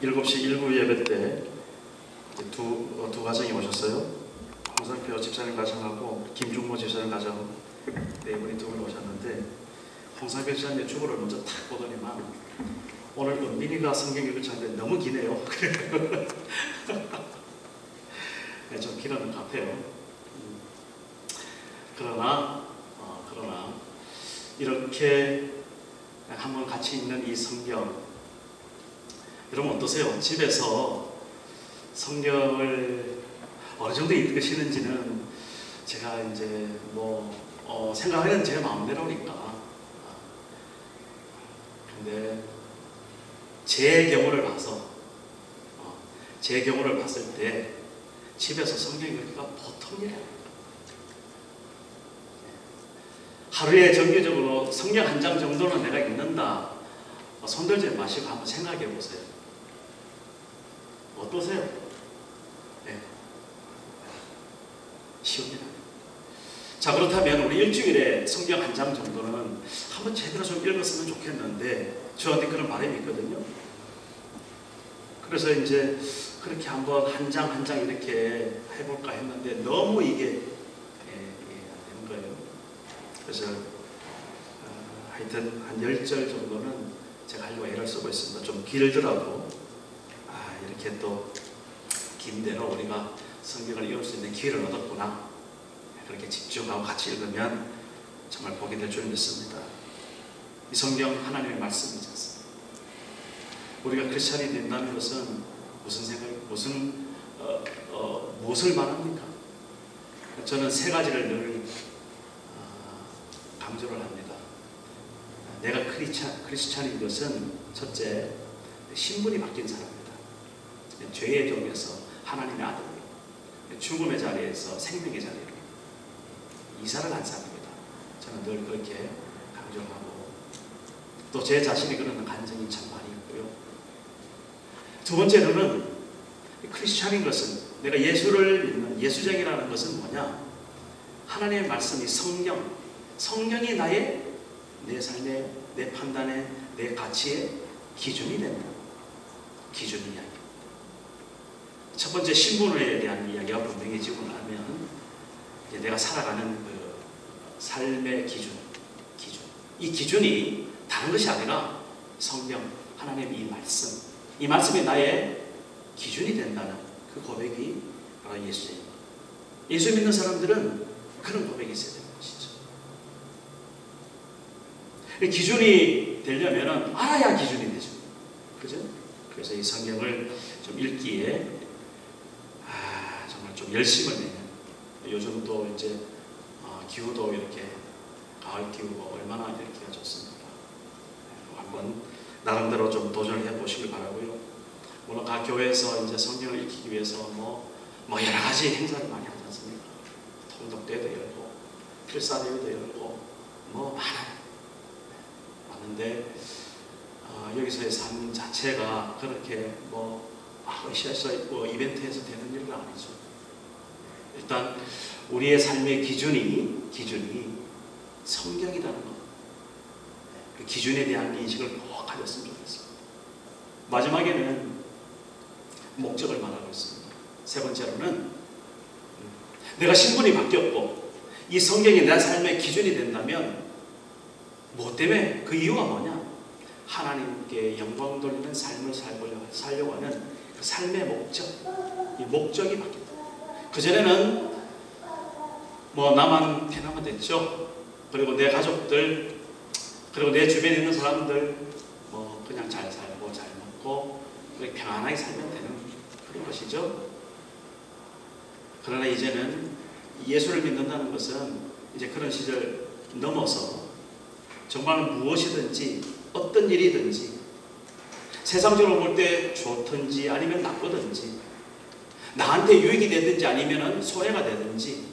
7시 1부 예배 때 두 가정이 오셨어요. 홍상표 집사님 가정하고 김중모 집사님 가정 네 분이 두 분 오셨는데, 홍상표 집사님의 주보를 먼저 탁 보더니만 오늘 은빈이가 성경 읽을 차인데 너무 기네요. 네, 좀 길었는 것 같아요. 그러나 이렇게 한번 같이 읽는 이 성경, 여러분 어떠세요? 집에서 성경을 어느 정도 읽으시는지는 제가 이제 생각하는 제 마음대로니까. 근데 제 경우를 봤을 때 집에서 성경 읽기가 보통 일이 아닙니다. 하루에 정기적으로 성경 한 장 정도는 내가 읽는다. 손들지 마시고 한번 생각해 보세요. 어떠세요? 네. 쉬운 일 아니에요. 자, 그렇다면 우리 일주일에 성경 한 장 정도는 한번 제대로 좀 읽었으면 좋겠는데, 저한테 그런 바람이 있거든요. 그래서 이제 그렇게 한번 한 장 한 장 이렇게 해볼까 했는데 너무 이게 안 되는 거예요. 그래서 하여튼 한 10절 정도는 제가 하려고 애를 쓰고 있습니다. 좀 길더라도 이렇게 또 긴대로 우리가 성경을 읽을 수 있는 기회를 얻었구나, 그렇게 집중하고 같이 읽으면 정말 복이 될 줄 믿습니다. 이 성경 하나님의 말씀이지 않습니까? 우리가 크리스찬이 된다는 것은 무엇을 말합니까? 저는 세 가지를 늘 강조를 합니다. 내가 크리스찬인 것은 첫째, 신분이 바뀐 사람이다. 죄의 종에서 하나님의 아들, 죽음의 자리에서 생명의 자리로 이사를 한 사람입니다. 저는 늘 그렇게 강조하고, 또 제 자신이 그러는 간증이 참 많이 있고요. 두 번째로는 크리스찬인 것은, 내가 예수를 믿는 예수쟁이라는 것은 뭐냐? 하나님의 말씀이 성경이 내 삶의, 내 판단의, 내 가치의 기준이 된다. 기준 이야기. 첫 번째, 신분에 대한 이야기가 분명해지고 나면 이제 내가 살아가는 그 삶의 기준. 이 기준이 다른 것이 아니라 성경, 하나님의 이 말씀이 나의 기준이 된다는 그 고백이 바로 예수입니다. 예수 믿는 사람들은 그런 고백이 있어야 되는 것이죠. 기준이 되려면 알아야 기준이 되죠. 그죠? 그래서 이 성경을 좀 읽기에 정말 좀 열심을 내는, 요즘 또 이제 기후도 이렇게 가을 기후가 얼마나 이렇게 좋습니다. 한번 나름대로 좀 도전을 해보시길 바라고요. 물론 각 교회에서 이제 성경을 읽기 위해서 여러 가지 행사를 많이 하지 않습니까? 통독대회도 열고 필사대회도 열고 많은데 여기서의 삶 자체가 그렇게 으쌰으쌰 이벤트에서 되는 일은 아니죠. 일단 우리의 삶의 기준이 성경이라는 것, 그 기준에 대한 인식을 꼭 가졌으면 좋겠습니다. 마지막에는 목적을 말하고 있습니다. 세 번째로는 내가 신분이 바뀌었고 이 성경이 내 삶의 기준이 된다면 뭐 때문에, 그 이유가 뭐냐? 하나님께 영광 돌리는 삶을 살려고 하는 그 삶의 목적, 이 목적이 바뀌었다. 그전에는 나만 편하면 됐죠. 그리고 내 가족들, 그리고 내 주변에 있는 사람들 그냥 잘 살고 잘 먹고 평안하게 살면 되는 그런 것이죠. 그러나 이제는 예수를 믿는다는 것은 이제 그런 시절 넘어서 정말 무엇이든지 어떤 일이든지 세상적으로 볼 때 좋든지 아니면 나쁘든지 나한테 유익이 되든지 아니면 손해가 되든지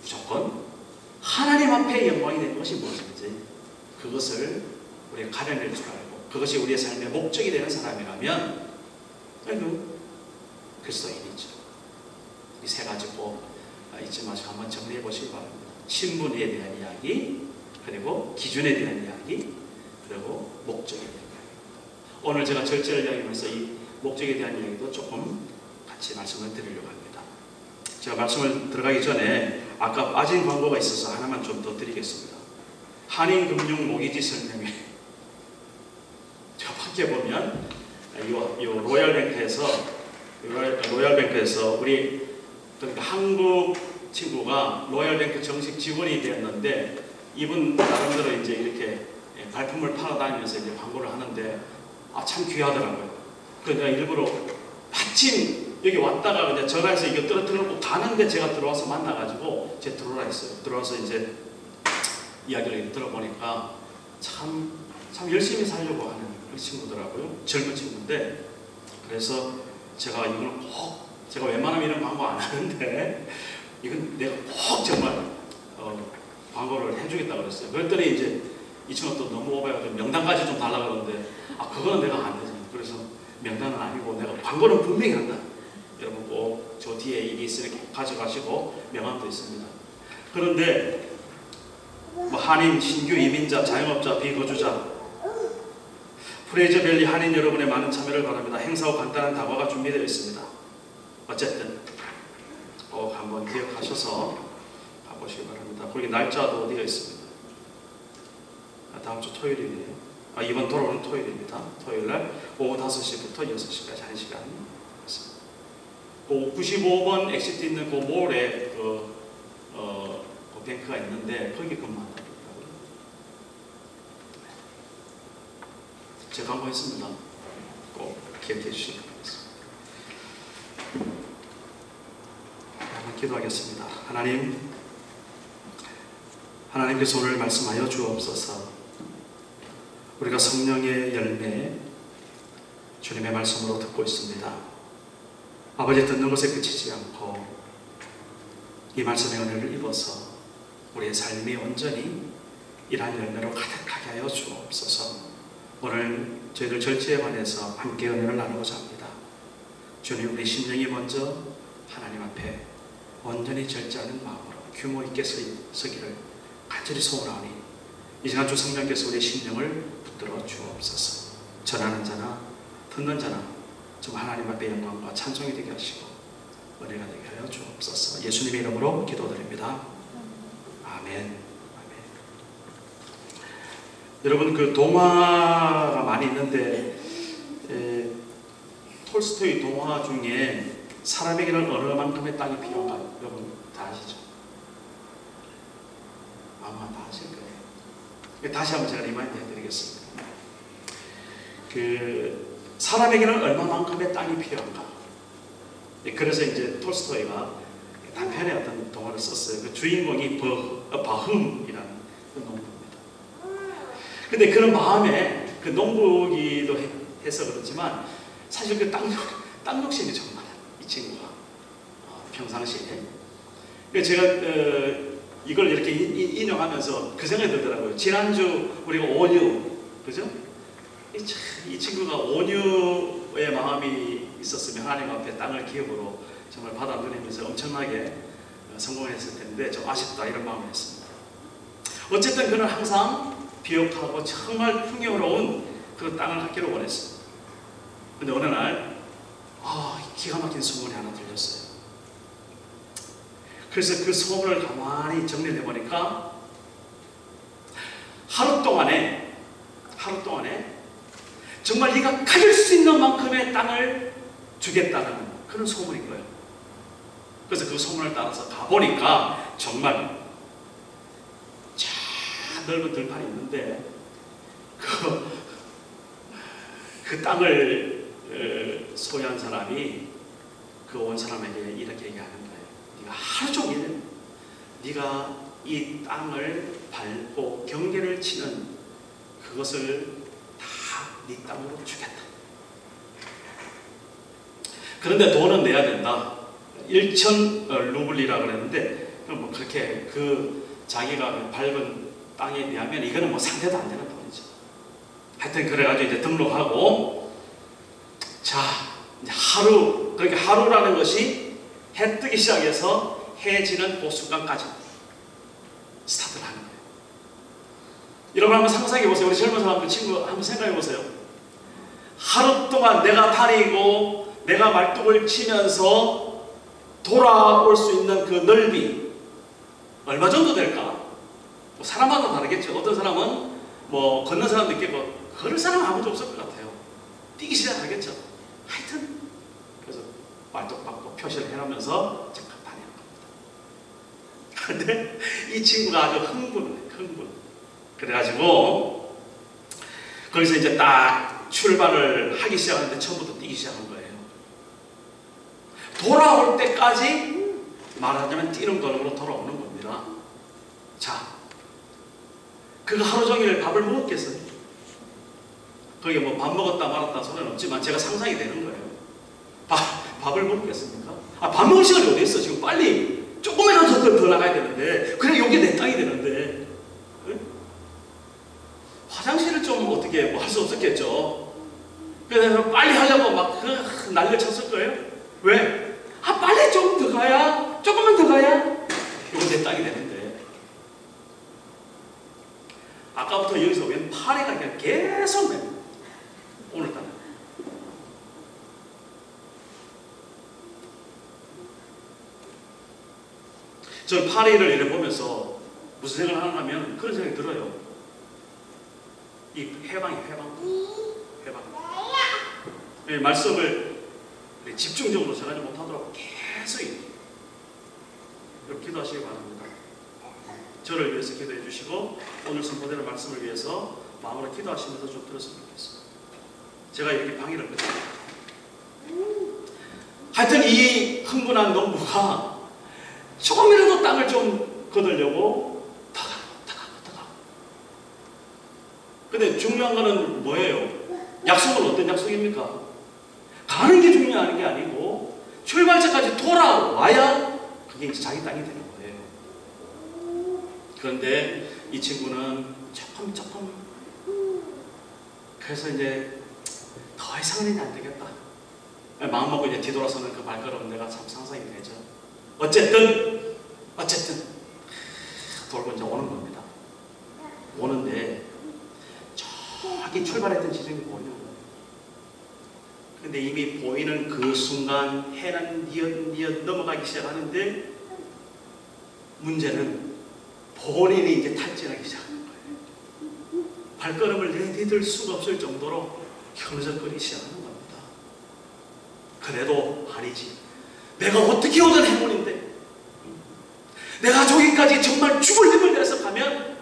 무조건 하나님 앞에 영광이 되는 것이 무엇인지 그것을 우리가 가려낼 줄 알고 그것이 우리의 삶의 목적이 되는 사람이라면 그리스도인이죠. 이 세 가지 꼭 잊지 마시고 한번 정리해 보시기 바랍니다. 신분에 대한 이야기, 그리고 기준에 대한 이야기, 그리고 목적에 대한 이야기. 오늘 제가 절제를 이야기하면서 이 목적에 대한 이야기도 조금 같이 말씀을 드리려고 합니다. 제가 말씀을 들어가기 전에 아까 빠진 광고가 있어서 하나만 좀 더 드리겠습니다. 한인금융 모기지 설명회. 저 밖에 보면 요 로얄뱅크에서 우리 그러니까 한국 친구가 로얄뱅크 정식 직원이 되었는데 이분 나름대로 이제 이렇게 발품을 팔아다니면서 이제 광고를 하는데 참 귀하더라고요. 그래서 내가 일부러 마침 여기 왔다가 그냥 전화해서 이거 떨어뜨리고 가는데 제가 들어와서 만나가지고 제가 들어오라 했어요. 들어와서 이제 이야기를 들어보니까 참 열심히 살려고 하는 친구더라고요. 젊은 친구인데 그래서 제가 이거는 꼭 제가 웬만하면 이런 광고 안 하는데 이건 내가 꼭 정말 광고를 해주겠다고 그랬어요. 그랬더니 이제 이 친구가 또 너무 오버해가지고 명단까지 좀 달라고 그러는데 그거는 내가 안 되잖아요. 그래서 명단은 아니고 내가 광고는 분명히 한다. 여러분 꼭 저 뒤에 이게 있으니까 가져가시고 명함도 있습니다. 그런데 한인, 신규 이민자, 자영업자, 비거주자 프레이저밸리 한인 여러분의 많은 참여를 바랍니다. 행사후 간단한 다과가 준비되어 있습니다. 어쨌든 꼭 한번 기억하셔서 가보시기 바랍니다. 거기 날짜도 어디가 있습니다. 다음 주 토요일이네요. 이번 돌아오는 토요일입니다. 토요일날 오후 5시부터 6시까지 1시간 있습니다. 95번 엑시트 있는 그 몰에 그 뱅크가 있는데 거기 근무한다고 그러더라고요. 제가 광고했습니다. 꼭 기억해 주시기 바라겠습니다. 한번 기도하겠습니다. 하나님께서 오늘 말씀하여 주옵소서. 우리가 성령의 열매 주님의 말씀으로 듣고 있습니다. 아버지 듣는 것에 그치지 않고 이 말씀의 은혜를 입어서 우리의 삶이 온전히 이러한 열매로 가득하게 하여 주옵소서. 오늘 저희들 절제에 관해서 함께 은혜를 나누고자 합니다. 주님, 우리 심령이 먼저 하나님 앞에 온전히 절제하는 마음으로 규모 있게 서기를 간절히 소원하오니 이 시간 주 성령께서 우리의 심령을 붙들어 주옵소서. 전하는 자나 듣는 자나 정말 하나님 앞에 영광과 찬송이 되게 하시고 은혜가 되게 하여 주옵소서. 예수님의 이름으로 기도드립니다. 아멘. 여러분 그 동화가 많이 있는데 톨스토이 동화 중에 사람에게는 어느 만큼의 땅이 필요한가 여러분 다 아시죠? 아마 다 아실 거예요. 다시 한번 제가 리마인드 해드리겠습니다. 그 사람에게는 얼마만큼의 땅이 필요한가? 그래서 이제 톨스토이가 단편의 어떤 동화를 썼어요. 그 주인공이 바흠이라는 그 농부입니다. 근데 그런 마음에 그 농부기도 해서 그렇지만 사실 그 땅 욕심이 정말 이 친구가 평상시에. 제가 이걸 이렇게 인용하면서 그 생각이 들더라고요. 지난주 우리가 온유, 그죠? 이 친구가 온유의 마음이 있었으면 하나님 앞에 땅을 기업으로 정말 받아들이면서 엄청나게 성공했을 텐데 좀 아쉽다 이런 마음을 했습니다. 어쨌든 그는 항상 비옥하고 정말 풍요로운 그런 땅을 갖기를 원했습니다. 근데 어느 날 기가 막힌 소문이 하나 들렸어요. 그래서 그 소문을 가만히 정리를 해보니까 하루 동안에 정말 네가 가질 수 있는 만큼의 땅을 주겠다는 그런 소문인 거예요. 그래서 그 소문을 따라서 가보니까 정말 넓은 들판이 있는데 그 땅을 소유한 사람이 그 온 사람에게 이렇게 얘기하는 거예요. 네가 하루 종일 네가 이 땅을 밟고 경계를 치는 그것을 다 네 땅으로 주겠다. 그런데 돈은 내야 된다. 1,000 루블이라고 그랬는데 뭐 그렇게 그 자기가 밟은 땅에 비하면 이거는 뭐 상대도 안 되는 돈이죠. 하여튼 그래가지고 이제 등록하고 자 이제 하루, 그러니까 하루라는 것이 해 뜨기 시작해서 해 지는 그 순간까지 스타트를 하는 거예요. 여러분 한번 상상해 보세요. 우리 젊은 사람들 친구 한번 생각해 보세요. 하루 동안 내가 다니고 내가 말뚝을 치면서 돌아올 수 있는 그 넓이 얼마 정도 될까? 뭐 사람마다 다르겠죠. 어떤 사람은 뭐 걷는 사람도 있겠고 걸을 사람은 아무도 없을 것 같아요. 뛰기 시작하겠죠. 하여튼 그래서 말뚝 받고 표시를 해놓으면서 잠깐 다니는 겁니다. 근데 이 친구가 아주 흥분. 그래가지고 거기서 이제 딱 출발을 하기 시작하는데 처음부터 뛰기 시작한 거예요. 돌아올 때까지 말하자면 뛰는 걸음으로 돌아오는 겁니다. 자, 그가 하루 종일 밥을 먹었겠어요? 거기에 뭐 밥 먹었다 말았다 소리는 없지만 제가 상상이 되는 거예요. 밥을 먹겠습니까? 밥 먹을 시간이 어디 있어? 지금 빨리 조금이라도 더 나가야 되는데 그래 여기 내 땅이 되는데 응? 화장실을 좀 어떻게 뭐 할 수 없었겠죠. 그래서 빨리 하려고 막 난리를 쳤을 거예요. 왜? 빨리 좀 더 가야 조금만 더 가야 이거 내 땅이 되는데 아까부터 여기서 웬 파리가 그냥 계속 오늘따라 저 파리를 이렇게 보면서 무슨 생각을 하는가 하면 그런 생각이 들어요. 이 해방. 말씀을 집중적으로 전하지 못하더라도 계속 이렇게 기도하시기 바랍니다. 저를 위해서 기도해 주시고 오늘 선포되는 말씀을 위해서 마음으로 기도하시면서 좀 들었으면 좋겠습니다. 제가 이렇게 방해를 했거든요. 하여튼 이 흥분한 농부가 조금이라도 땅을 좀 거두려고 더 가고. 근데 중요한 거는 뭐예요? 약속은 어떤 약속입니까? 가는 게 중요한 게 아니고 출발지까지 돌아와야 그게 이제 자기 땅이 되는 거예요. 그런데 이 친구는 조금 그래서 이제 더 이상은 안 되겠다. 마음먹고 이제 뒤돌아서는 그 발걸음 내가 참 상상이 되죠. 어쨌든 돌고 이제 오는 겁니다. 오는데 저기 출발했던 지점이 보이는 거예요. 근데 이미 보이는 그 순간 해는 니엇 넘어가기 시작하는데 문제는 본인이 이제 탈진하기 시작하는 거예요. 발걸음을 내디딜 수가 없을 정도로 흐느적거리기 시작하는 겁니다. 그래도 아니지. 내가 어떻게 오던 행운인데 내가 저기까지 정말 죽을 힘을 내서 가면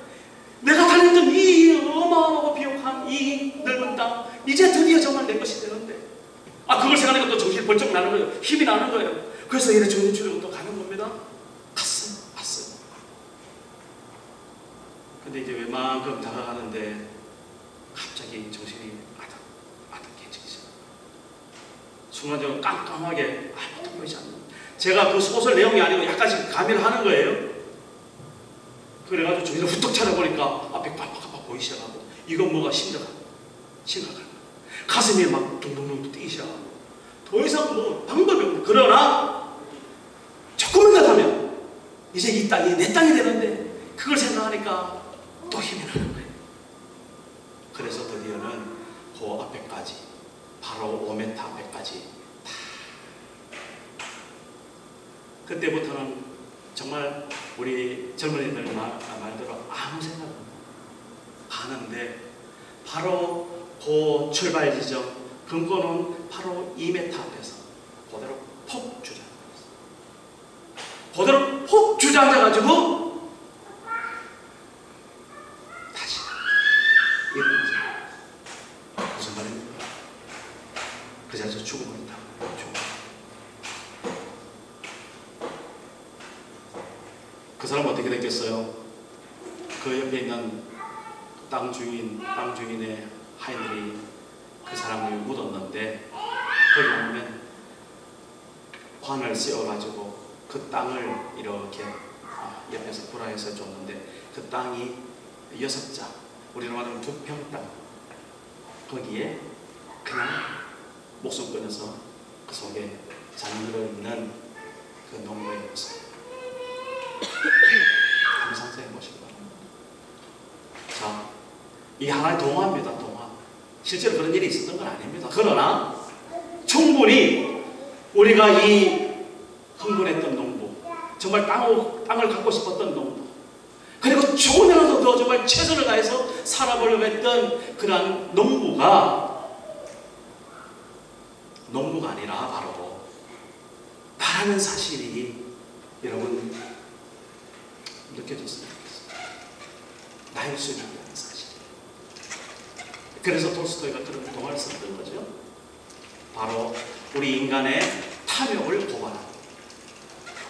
내가 달렸던 이 어마어마하고 비옥한 이 넓은 땅 이제 드디어 정말 내 것이 되는데 그걸 생각하니까 또 정신이 벌쩍 나는 거예요. 힘이 나는 거예요. 그래서 이래 정신줄이고 또 가는 겁니다. 갔어요. 근데 이제 웬만큼 다가가는데 갑자기 정신이 아득해지기 시작합니다. 순간적으로 깜깜하게 아무것도 보이지 않는 거예요. 제가 그 소설 내용이 아니고 약간씩 가미를 하는 거예요. 그래가지고 정신을 후딱 차려보니까 앞에 빡빡 보이기 시작하고 이건 뭐가 심각한 거예요. 가슴이 막 둥둥둥 뛰기 시작하고 더 이상 뭐 방법이 없고 그러나 조금만 더 하면 이제 이 땅이 내 땅이 되는데 그걸 생각하니까 또 힘이 나는 거예요. 그래서 드디어는 그 앞에까지 바로 5m 앞에까지 그때부터는 정말 우리 젊은이들 말대로 아무 생각 없이 가는데 바로 그 출발 지점 금고는 바로 2m 앞에서 그대로 폭 주저앉아가지고 다시 일어나죠. 무슨 말입니까? 그 자리에서 죽음을 당하는 거죠. 그 사람은 어떻게 됐겠어요? 그 옆에 있는 땅 주인의 하인들이 그 사람을 묻었는데 거기 보면 관을 씌워가지고 그 땅을 이렇게 옆에서 불화해서 줬는데 그 땅이 6자, 우리로 말하면 2평 땅. 거기에 그냥 목숨 끊어서 그 속에 잠들어 있는 그 농부의 모습. 한번 상상해 보시기 바랍니다. 자, 이 하나의 동화입니다. 동화. 실제로 그런 일이 있었던 건 아닙니다. 그러나 충분히 우리가 이 흥분했던 농부, 정말 땅을 갖고 싶었던 농부, 그리고 조금이라도 더 정말 최선을 다해서 살아보려고 했던 그런 농부가 아니라 바로 나라는 사실이 여러분 느껴졌으면 좋겠습니다. 나일 수 있다는 사실. 그래서 톨스토이가 그런 동화를 썼던 거죠. 바로 우리 인간의 탐욕을 고발하는,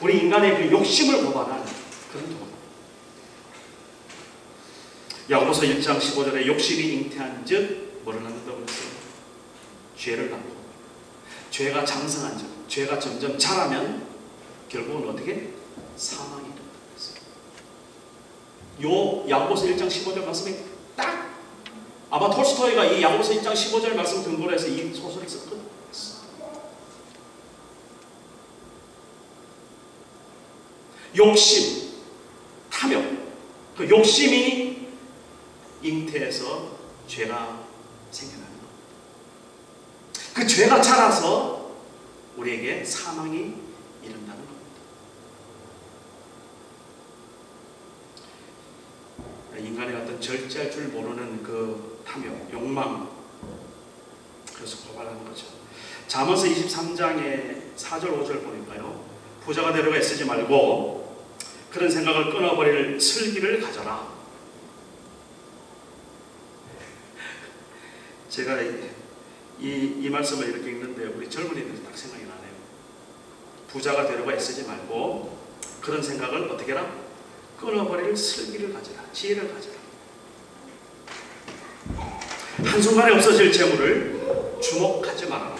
우리 인간의 그 욕심을 고발하는 그런 동화. 야고보서 1장 15절에 욕심이 잉태한 즉 뭐를 낳는다고 했어요? 죄를 낳고, 죄가 장성한 즉, 죄가 점점 자라면 결국은 어떻게? 사망이 이른다고 했어요. 요 야고보서 1장 15절 말씀이 딱 아마 톨스토이가 이 야고보서 1장 15절 말씀 근거로 해서 이 소설을 썼던 거예요. 욕심, 탐욕, 그 욕심이 잉태해서 죄가 생겨나는 것. 그 죄가 자라서 우리에게 사망이 이른다는 겁니다. 인간의 어떤 절제할 줄 모르는 그 탐욕, 욕망, 그래서 고발하는 거죠. 잠언서 23장의 4절 5절 보니까요, 부자가 되려고 애쓰지 말고 그런 생각을 끊어버릴 슬기를 가져라. 제가 이 말씀을 이렇게 읽는데 우리 젊은이들이 딱 생각이 나네요. 부자가 되려고 애쓰지 말고 그런 생각을 어떻게 해라? 끊어버릴 슬기를 가져라. 지혜를 가져라. 한순간에 없어질 재물을 주목하지 말아라.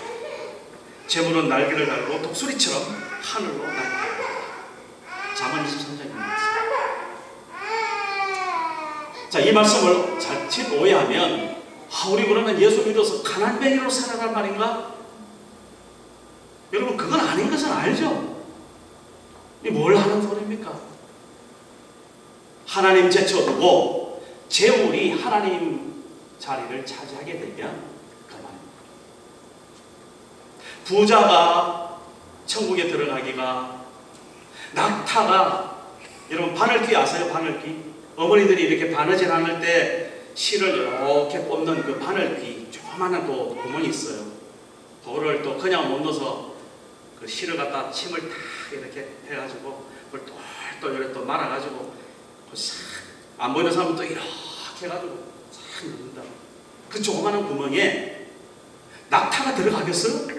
재물은 날개를 달고 독수리처럼 하늘로 날아간다. 잠언 23장입니다. 자, 이 말씀을 자칫 오해하면 우리 그러면 예수 믿어서 가난뱅이로 살아란 말인가? 여러분, 그건 아닌 것은 알죠? 이 뭘 하는 소리입니까? 하나님 제쳐두고 재물이 하나님 자리를 차지하게 되면 그만입니다. 부자가 천국에 들어가기가, 낙타가, 여러분 바늘귀 아세요? 바늘귀? 어머니들이 이렇게 바느질 하는 때 실을 이렇게 꼽는 그 바늘귀 조그마한 또 구멍이 있어요. 그거를 또 그냥 못 넣어서 그 실을 갖다 침을 탁 이렇게 해가지고 그걸 또 이렇게 또 말아가지고 안 보이는 사람은 또 이렇게 해가지고 싹 넣는다. 그 조그마한 구멍에 낙타가 들어가겠어요?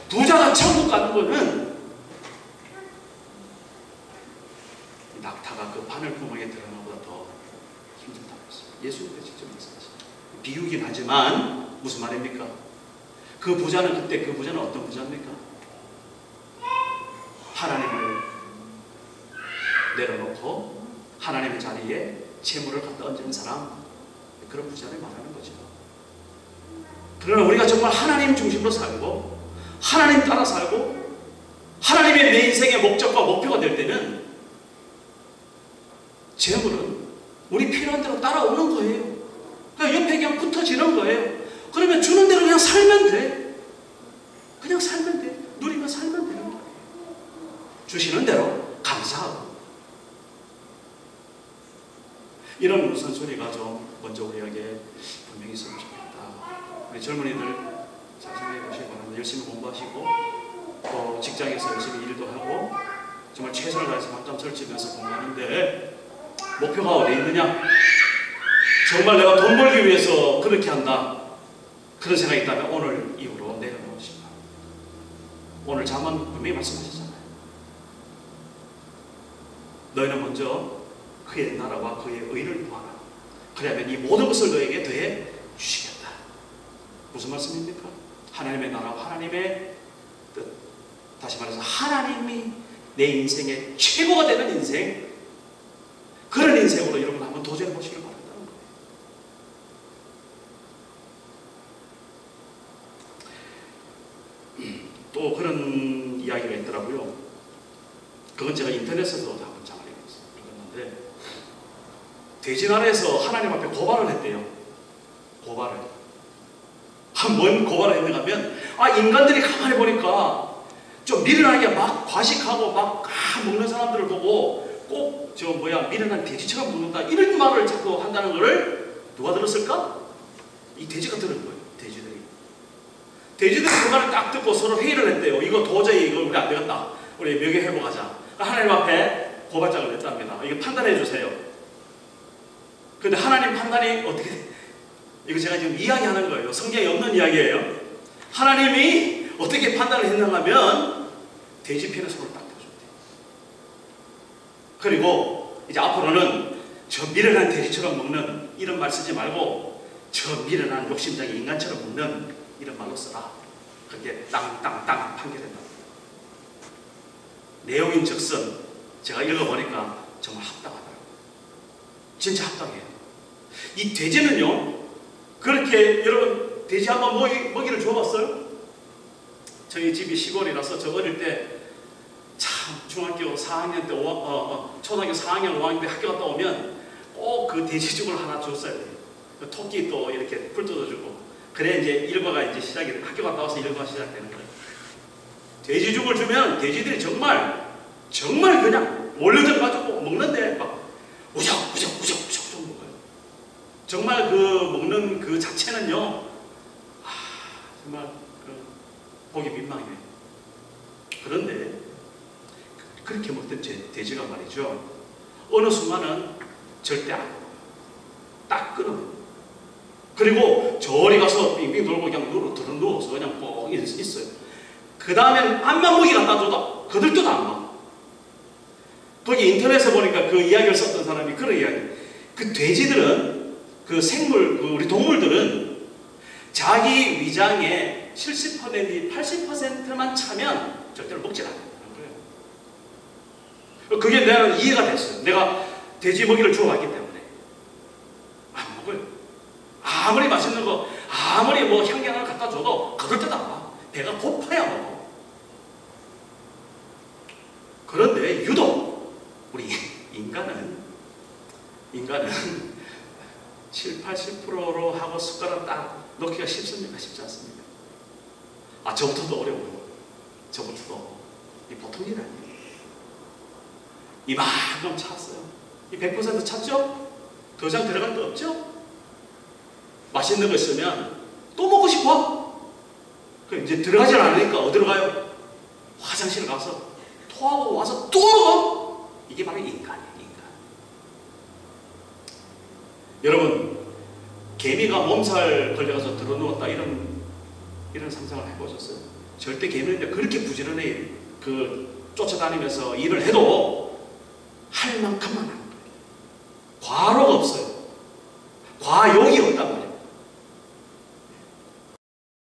부자가 천국 가는 거는 낙타가 그 바늘 구멍에 들어가는 것보다 더 힘들다고 했어요. 예수님께서 직접 말씀하셨어요. 비유긴 하지만 무슨 말입니까? 그 부자는 그때 그 부자는 어떤 부자입니까? 하나님을 내려놓고 하나님의 자리에 재물을 갖다 얹은 사람, 그런 부자를 말하는 거죠. 그러나 우리가 정말 하나님 중심으로 살고 하나님 따라 살고 하나님의 내 인생의 목적과 목표가 될 때는 재물은 우리 필요한 대로 따라오는 거예요. 그냥 옆에 그냥 붙어지는 거예요. 그러면 주는 대로 그냥 살면 돼. 그냥 살면 돼. 누리며 살면 되는 거예요. 주시는 대로 감사하고. 이런 우선순위가 좀 먼저 우리에게 분명히 있으면 좋겠다. 우리 젊은이들 잘 생각해 보시기 바랍니다. 열심히 공부하시고 또 직장에서 열심히 일도 하고 정말 최선을 다해서 밤잠 설치면서 공부하는데 목표가 어디 있느냐? 정말 내가 돈 벌기 위해서 그렇게 한다. 그런 생각이 있다면 오늘 이후로 내려놓으시기 바랍니다. 오늘 잠언 분명히 말씀하셨잖아요. 너희는 먼저 그의 나라와 그의 의를 구하라. 그러면 이 모든 것을 너에게 더해 주시겠다. 무슨 말씀입니까? 하나님의 나라와 하나님의 뜻. 다시 말해서 하나님이 내 인생의 최고가 되는 인생, 그런 인생으로 여러분 한번 도전해 보시길 바란다는 거예요. 또 그런 이야기가 있더라고요. 그건 제가 인터넷에서 한번 잠깐 읽었는데 돼지나라에서 하나님 앞에 고발을 했대요. 고발을. 뭔 고발을 했는가 하면, 인간들이 가만히 보니까 좀 미련하게 막 과식하고 막 먹는 사람들을 보고 꼭 미련한 돼지처럼 먹는다, 이런 말을 자꾸 한다는 것을 누가 들었을까? 이 돼지가 들은 거예요. 돼지들이 그 말을 딱 듣고 서로 회의를 했대요. 이거 도저히 우리 안 되겠다. 우리 명예 회복하자. 하나님 앞에 고발장을 냈답니다. 이거 판단해 주세요. 근데 하나님 판단이 어떻게 돼? 이거 제가 지금 이야기하는 거예요. 성경에 없는 이야기예요. 하나님이 어떻게 판단을 했는가 하면 돼지 피는 손을 딱 펴줬대요. 그리고 이제 앞으로는 저 미련한 돼지처럼 먹는 이런 말 쓰지 말고 저 미련한 욕심장이 인간처럼 먹는 이런 말로 써라. 그게 땅땅땅 판결된다. 내용인 즉슨 제가 읽어보니까 정말 합당하더라고요. 진짜 합당해요. 이 돼지는요, 그렇게 여러분 돼지 한번 먹이를 줘봤어요? 저희 집이 시골이라서 저 어릴 때 참 중학교 4학년 때 초등학교 4학년 5학년 때 학교 갔다 오면 꼭 그 돼지죽을 하나 줬어야 돼요. 토끼 또 이렇게 풀 뜯어주고, 그래 이제 일과가 이제 시작이 돼. 학교 갔다 와서 일과가 시작되는 거예요. 돼지죽을 주면 돼지들이 정말 그냥 원료점 가지고 먹는데 막 우적 먹어요. 정말 그 먹는 그 자체는요, 정말 보기 민망해요. 그런데 그렇게 먹던 돼지가 말이죠, 어느 순간은 절대 안 먹어요. 딱 끊어요. 그리고 저리 가서 빙빙 돌고 그냥 누워서 그냥 꼭 있어요. 그 다음엔 안만먹이 갖다 줘도 거들떠도 안 먹어. 거기 인터넷에 보니까 그 이야기를 썼던 사람이 그런 이야기. 그 돼지들은, 그 생물, 우리 동물들은 자기 위장의 70%, 80%만 차면 절대로 먹지 않는다는 거예요. 그게 내가 이해가 됐어요. 내가 돼지 먹이를 주워왔기 때문에. 안 먹어요. 아무리 맛있는 거, 아무리 향기를 갖다 줘도 거들떠도 안 먹어. 배가 고파야 먹어. 그런데 유독 우리 인간은 7, 80%로 하고 숟가락 딱 넣기가 쉽습니까? 쉽지 않습니까? 저부터도 어려워요. 저부터도. 이 보통 일 아니에요. 이만큼 찼어요. 이 100% 찼죠? 더 이상 들어갈 데 없죠? 맛있는 거 있으면 또 먹고 싶어. 그럼 이제 들어가지 않으니까 어디로 가요? 화장실 가서 토하고 와서 또 먹어. 이게 바로 인간이에요. 여러분, 개미가 몸살 걸려서 들어누웠다, 이런 상상을 해보셨어요? 절대 개미는 그렇게 부지런히 쫓아다니면서 일을 해도 할 만큼만 하는 거예요. 과로가 없어요. 과욕이 없단 말이에요.